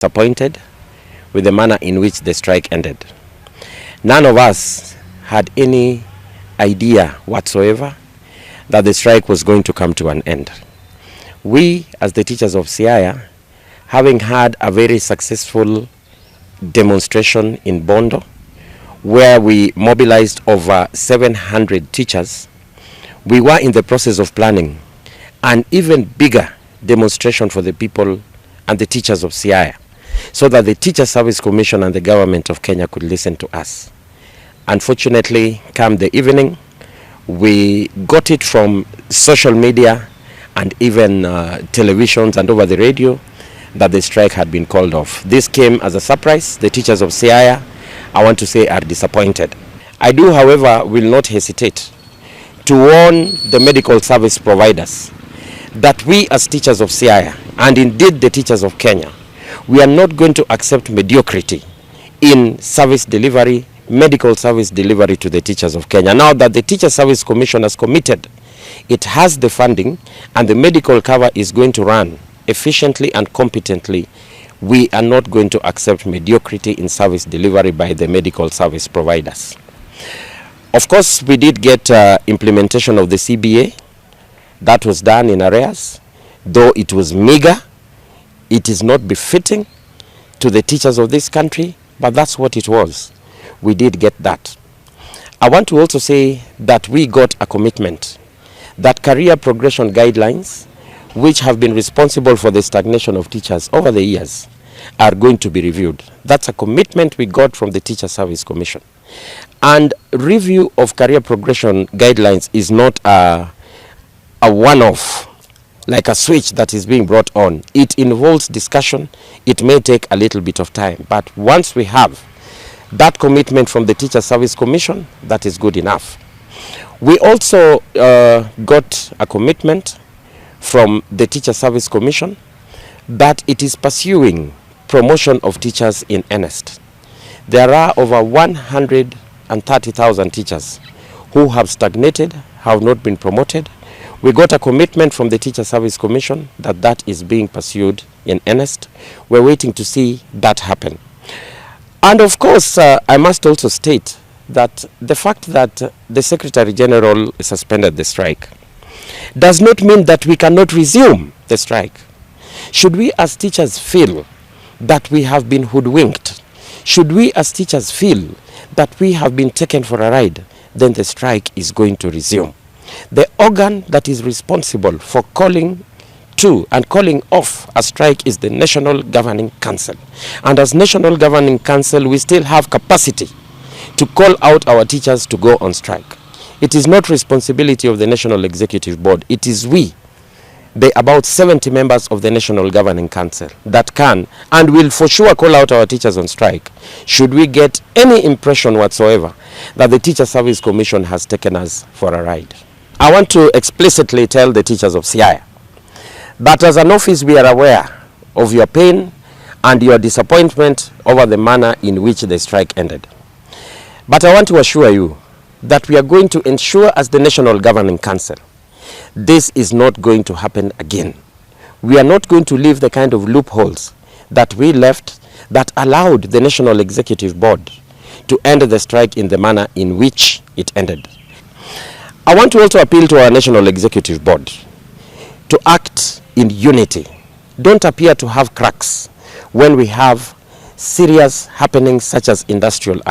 disappointed with the manner in which the strike ended. None of us had any idea whatsoever that the strike was going to come to an end. We, as the teachers of Siaya, having had a very successful demonstration in Bondo, where we mobilized over 700 teachers, we were in the process of planning an even bigger demonstration for the people and the teachers of Siaya, so that the Teacher Service Commission and the government of Kenya could listen to us. Unfortunately, come the evening, we got it from social media and even televisions and over the radio that the strike had been called off. This came as a surprise. The teachers of Siaya, I want to say, are disappointed. I do, however, will not hesitate to warn the medical service providers that we as teachers of Siaya, and indeed the teachers of Kenya, we are not going to accept mediocrity in service delivery, medical service delivery to the teachers of Kenya. Now that the Teacher Service Commission has committed, it has the funding and the medical cover is going to run efficiently and competently, we are not going to accept mediocrity in service delivery by the medical service providers. Of course, we did get implementation of the CBA. That was done in arrears, though it was meager. It is not befitting to the teachers of this country, but that's what it was. We did get that. I want to also say that we got a commitment that career progression guidelines, which have been responsible for the stagnation of teachers over the years, are going to be reviewed. That's a commitment we got from the Teacher Service Commission. And review of career progression guidelines is not a one-off, like a switch that is being brought on. It involves discussion. It may take a little bit of time, but once we have that commitment from the Teacher Service Commission, that is good enough. We also got a commitment from the Teacher Service Commission that it is pursuing promotion of teachers in earnest. There are over 130,000 teachers who have stagnated, have not been promoted. We got a commitment from the Teacher Service Commission that that is being pursued in earnest. We're waiting to see that happen. And of course, I must also state that the fact that the Secretary General suspended the strike does not mean that we cannot resume the strike. Should we as teachers feel that we have been hoodwinked, should we as teachers feel that we have been taken for a ride, then the strike is going to resume. The organ that is responsible for calling to and calling off a strike is the National Governing Council. And as National Governing Council, we still have capacity to call out our teachers to go on strike. It is not responsibility of the National Executive Board. It is we, the about 70 members of the National Governing Council, that can and will for sure call out our teachers on strike should we get any impression whatsoever that the Teacher Service Commission has taken us for a ride. I want to explicitly tell the teachers of Siaya that as an office we are aware of your pain and your disappointment over the manner in which the strike ended. But I want to assure you that we are going to ensure as the National Governing Council this is not going to happen again. We are not going to leave the kind of loopholes that we left that allowed the National Executive Board to end the strike in the manner in which it ended. I want to also appeal to our National Executive Board to act in unity. Don't appear to have cracks when we have serious happenings such as industrial accidents.